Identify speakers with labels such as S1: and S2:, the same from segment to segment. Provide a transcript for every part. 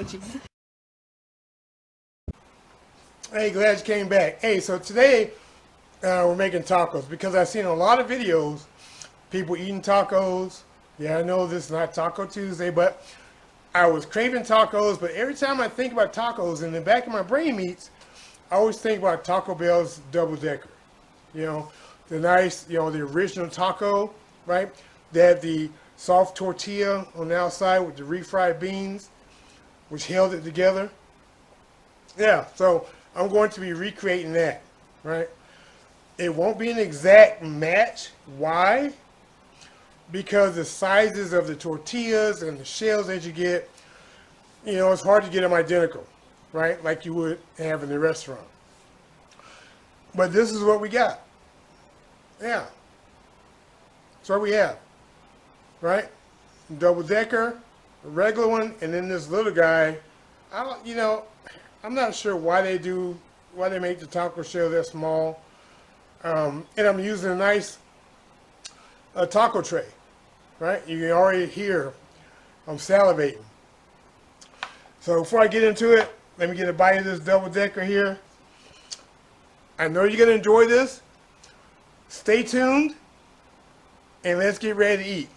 S1: with you.
S2: Hey, glad you came back. Hey, so today we're making tacos because I've seen a lot of videos, people eating tacos. Yeah, I know this is not Taco Tuesday, but I was craving tacos, but every time I think about tacos, in the back of my brain meets, I always think about Taco Bell's double decker. You know, the nice, the original taco, right? They had the soft tortilla on the outside with the refried beans, which held it together. Yeah, so I'm going to be recreating that, right? It won't be an exact match. Why? Because the sizes of the tortillas and the shells that you get, it's hard to get them identical, right? Like you would have in the restaurant. But this is what we got. Yeah. That's what we have, right? Double decker, a regular one, and then this little guy. I'm not sure why they make the taco shell that small. And I'm using a nice taco tray, right? You can already hear I'm salivating. So before I get into it, let me get a bite of this double decker here. I know you're gonna enjoy this. Stay tuned, and let's get ready to eat.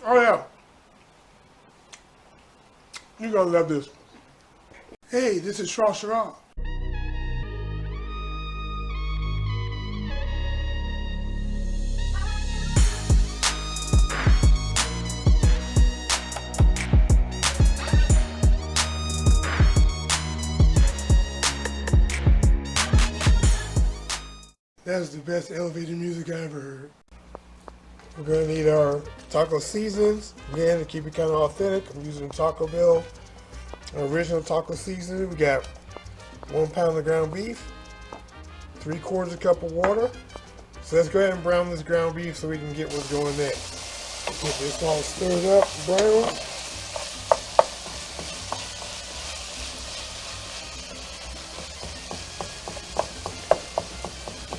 S2: Oh yeah. You're gonna love this. Hey, this is Shrashira. That's the best elevator music I ever heard. We're gonna need our taco seasonings. Again, to keep it kind of authentic, I'm using Taco Bell original taco seasoning. We got 1 pound of ground beef, 3/4 cup of water. So let's go ahead and brown this ground beef so we can get what's going next. Get this all stirred up, brown.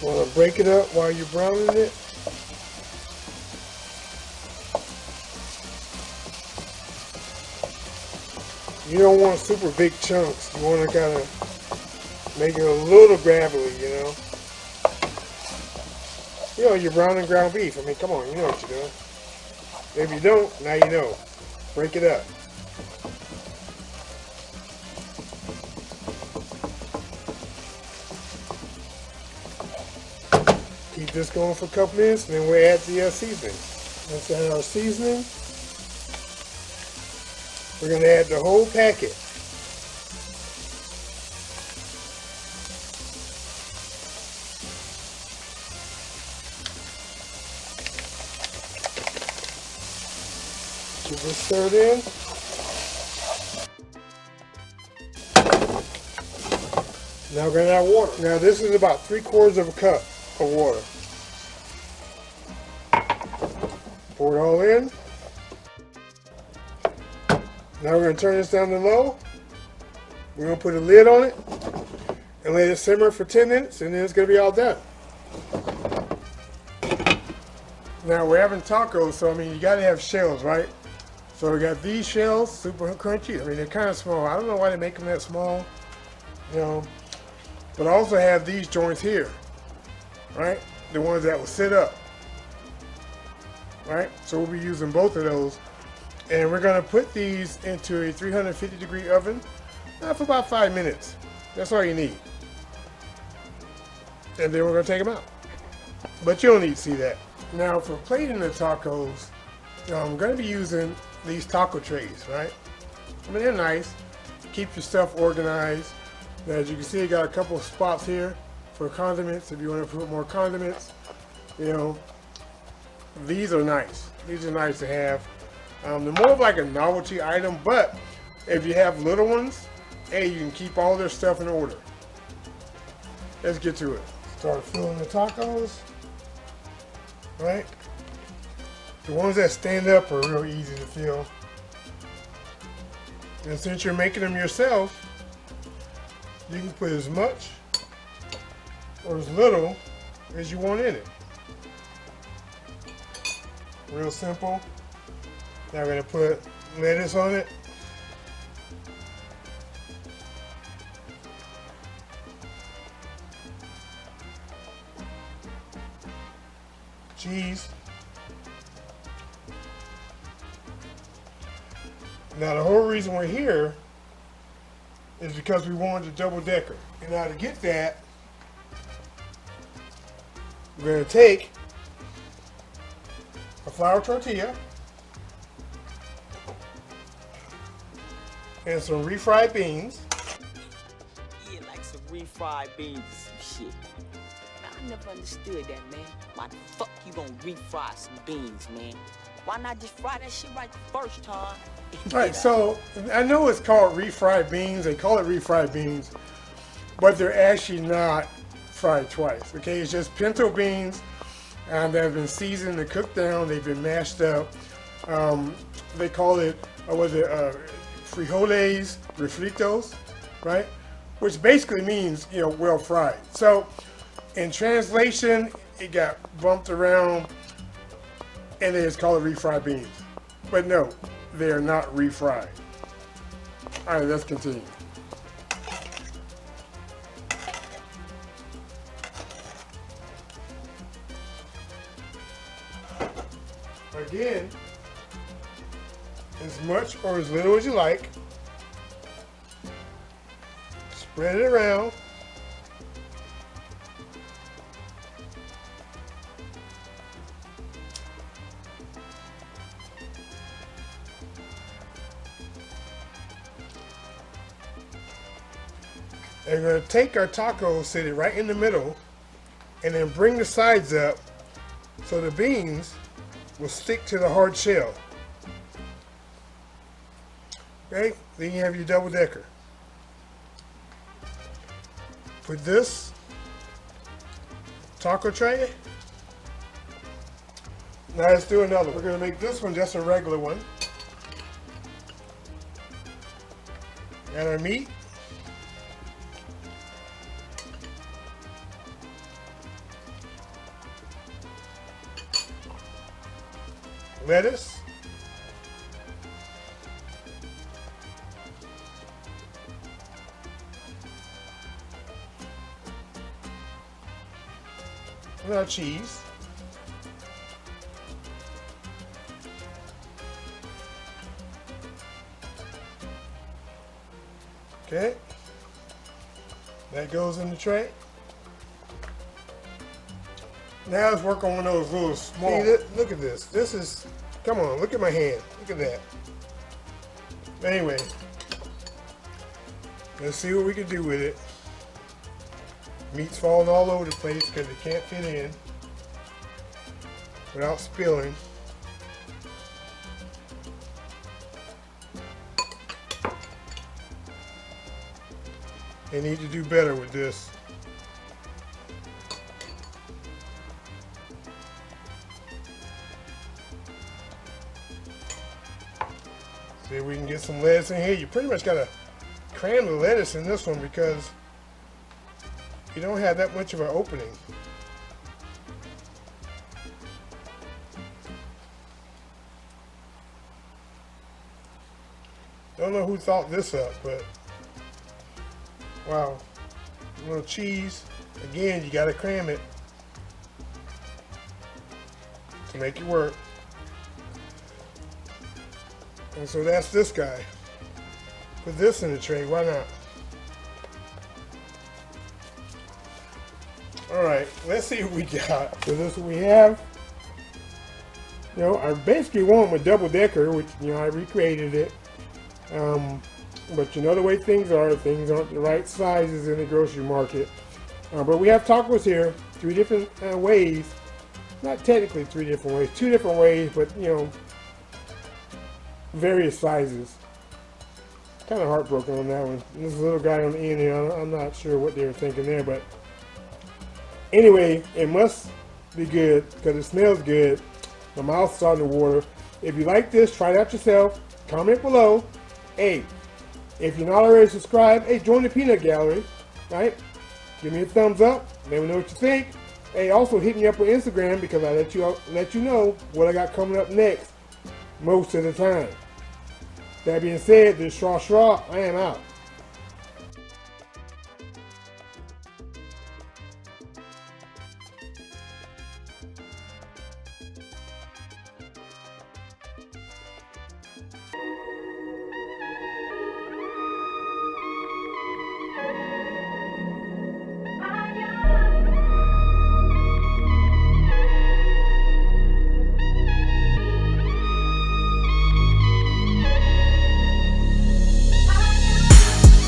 S2: Want to break it up while you're browning it. You don't want super big chunks. You want to kind of make it a little gravelly, you're browning ground beef. I mean, come on, you know what you're doing. If you don't, now you know. Break it up. Keep this going for a couple minutes, and then we'll add the seasoning. Let's add our seasoning. We're going to add the whole packet. Get this stirred in. Now we're going to add water. Now this is about 3/4 cup of water. Pour it all in. Now we're going to turn this down to low. We're going to put a lid on it and let it simmer for 10 minutes, and then it's going to be all done. Now we're having tacos, so you got to have shells, right? So we got these shells, super crunchy. They're kind of small. I don't know why they make them that small, But I also have these joints here, right? The ones that will sit up, right? So we'll be using both of those. And we're going to put these into a 350-degree oven for about 5 minutes. That's all you need. And then we're going to take them out. But you don't need to see that. Now for plating the tacos, I'm going to be using these taco trays, right? They're nice. Keep your stuff organized. Now, as you can see, I got a couple of spots here for condiments if you want to put more condiments. These are nice. These are nice to have. They're more of like a novelty item, but if you have little ones, hey, you can keep all their stuff in order. Let's get to it. Start filling the tacos, right? The ones that stand up are real easy to fill. And since you're making them yourself, you can put as much or as little as you want in it. Real simple. Now we're going to put lettuce on it. Cheese. Now the whole reason we're here is because we wanted a double decker. And now to get that, we're going to take a flour tortilla and some refried beans.
S1: Yeah, like some refried beans and some shit. Man, I never understood that, man. Why the fuck you gonna refry some beans, man? Why not just fry that shit right the first time?
S2: Right, so I know it's called refried beans. They call it refried beans, but they're actually not fried twice. Okay, it's just pinto beans that have been seasoned and cooked down. They've been mashed up. They call it, frijoles, refritos, right? Which basically means, well fried. So in translation, it got bumped around and they just call it refried beans. But no, they are not refried. All right, let's continue. Again, as much or as little as you like. Spread it around. And we're going to take our tacos, sit it right in the middle, and then bring the sides up so the beans will stick to the hard shell. Okay, then you have your double decker. Put this taco tray. Now let's do another. We're going to make this one just a regular one. And our meat. Lettuce. And our cheese. Okay. That goes in the tray. Now let's work on one of those little small. See, look at this. This is, come on, look at my hand. Look at that. Anyway, let's see what we can do with it. Meat's falling all over the place because it can't fit in without spilling. They need to do better with this. See if we can get some lettuce in here. You pretty much got to cram the lettuce in this one because you don't have that much of an opening. Don't know who thought this up, but wow. A little cheese. Again, you got to cram it to make it work. And so that's this guy. Put this in the tray, why not? Alright, let's see what we got. So this is what we have. I basically want a double decker, which, I recreated it. But the way things aren't the right sizes in the grocery market. But we have tacos here, 3 different ways. Not technically 3 different ways, 2 different ways, but various sizes. Kind of heartbroken on that one. This little guy on the end here, I'm not sure what they were thinking there, but anyway, it must be good because it smells good. My mouth's starting to water. If you like this, try it out yourself. Comment below. Hey, if you're not already subscribed, hey, join the peanut gallery, right? Give me a thumbs up. Let me know what you think. Hey, also hit me up on Instagram because I let you know what I got coming up next. most of the time. That being said, this Shrashira, I am out.